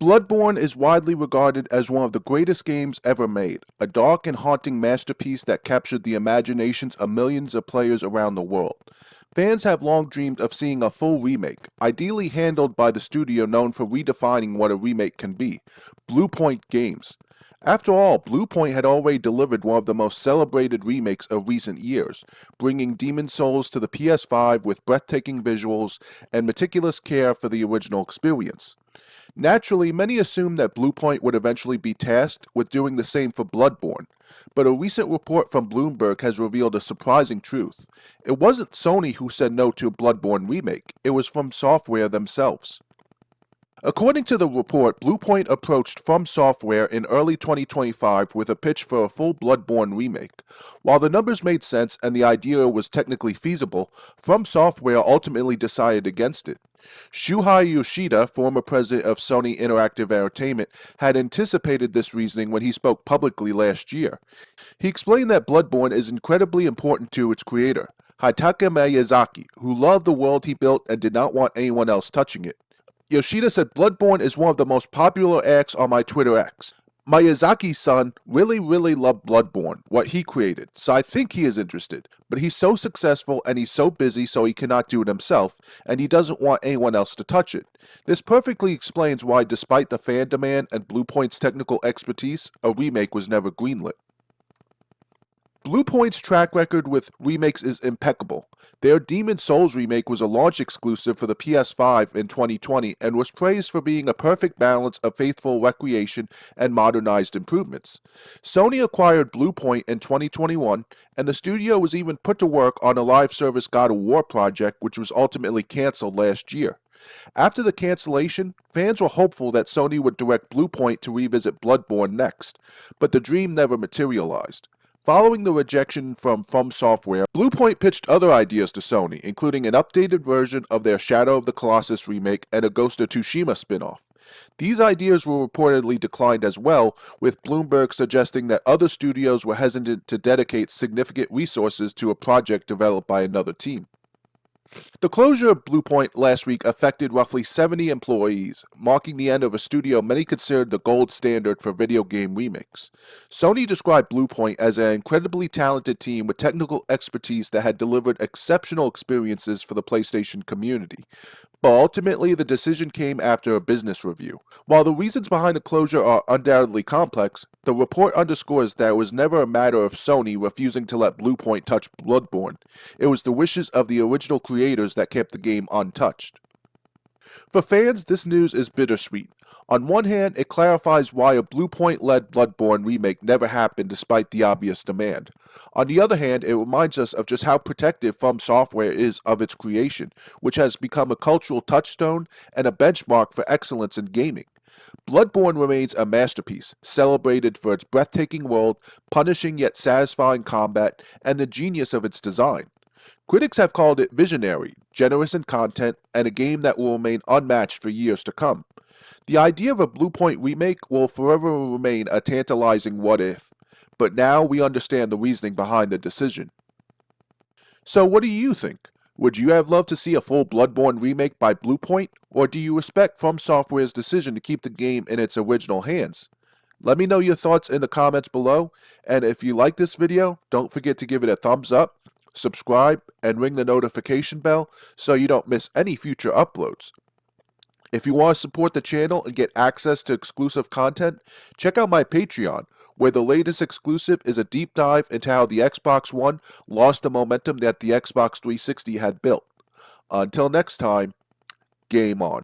Bloodborne is widely regarded as one of the greatest games ever made, a dark and haunting masterpiece that captured the imaginations of millions of players around the world. Fans have long dreamed of seeing a full remake, ideally handled by the studio known for redefining what a remake can be, Bluepoint Games. After all, Bluepoint had already delivered one of the most celebrated remakes of recent years, bringing Demon's Souls to the PS5 with breathtaking visuals and meticulous care for the original experience. Naturally, many assumed that Bluepoint would eventually be tasked with doing the same for Bloodborne, but a recent report from Bloomberg has revealed a surprising truth. It wasn't Sony who said no to a Bloodborne remake, it was FromSoftware themselves. According to the report, Bluepoint approached FromSoftware in early 2025 with a pitch for a full Bloodborne remake. While the numbers made sense and the idea was technically feasible, FromSoftware ultimately decided against it. Shuhei Yoshida, former president of Sony Interactive Entertainment, had anticipated this reasoning when he spoke publicly last year. He explained that Bloodborne is incredibly important to its creator, Hidetaka Miyazaki, who loved the world he built and did not want anyone else touching it. Yoshida said, "Bloodborne is one of the most popular acts on my Twitter X. Miyazaki's son really loved Bloodborne, what he created, so I think he is interested. But he's so successful and he's so busy so he cannot do it himself, and he doesn't want anyone else to touch it. This perfectly explains why, despite the fan demand and Bluepoint's technical expertise, a remake was never greenlit." Bluepoint's track record with remakes is impeccable. Their Demon's Souls remake was a launch exclusive for the PS5 in 2020 and was praised for being a perfect balance of faithful recreation and modernized improvements. Sony acquired Bluepoint in 2021, and the studio was even put to work on a live service God of War project, which was ultimately canceled last year. After the cancellation, fans were hopeful that Sony would direct Bluepoint to revisit Bloodborne next, but the dream never materialized. Following the rejection from FromSoftware, Bluepoint pitched other ideas to Sony, including an updated version of their Shadow of the Colossus remake and a Ghost of Tsushima spin-off. These ideas were reportedly declined as well, with Bloomberg suggesting that other studios were hesitant to dedicate significant resources to a project developed by another team. The closure of Bluepoint last week affected roughly 70 employees, marking the end of a studio many considered the gold standard for video game remakes. Sony described Bluepoint as an incredibly talented team with technical expertise that had delivered exceptional experiences for the PlayStation community. But ultimately, the decision came after a business review. While the reasons behind the closure are undoubtedly complex, the report underscores that it was never a matter of Sony refusing to let Bluepoint touch Bloodborne. It was the wishes of the original creators that kept the game untouched. For fans, this news is bittersweet. On one hand, it clarifies why a Bluepoint-led Bloodborne remake never happened despite the obvious demand. On the other hand, it reminds us of just how protective FromSoftware is of its creation, which has become a cultural touchstone and a benchmark for excellence in gaming. Bloodborne remains a masterpiece, celebrated for its breathtaking world, punishing yet satisfying combat, and the genius of its design. Critics have called it visionary, generous in content, and a game that will remain unmatched for years to come. The idea of a Bluepoint remake will forever remain a tantalizing what-if, but now we understand the reasoning behind the decision. So what do you think? Would you have loved to see a full Bloodborne remake by Bluepoint, or do you respect FromSoftware's decision to keep the game in its original hands? Let me know your thoughts in the comments below, and if you like this video, don't forget to give it a thumbs up, subscribe, and ring the notification bell so you don't miss any future uploads. If you want to support the channel and get access to exclusive content, check out my Patreon, where the latest exclusive is a deep dive into how the Xbox One lost the momentum that the Xbox 360 had built. Until next time, game on.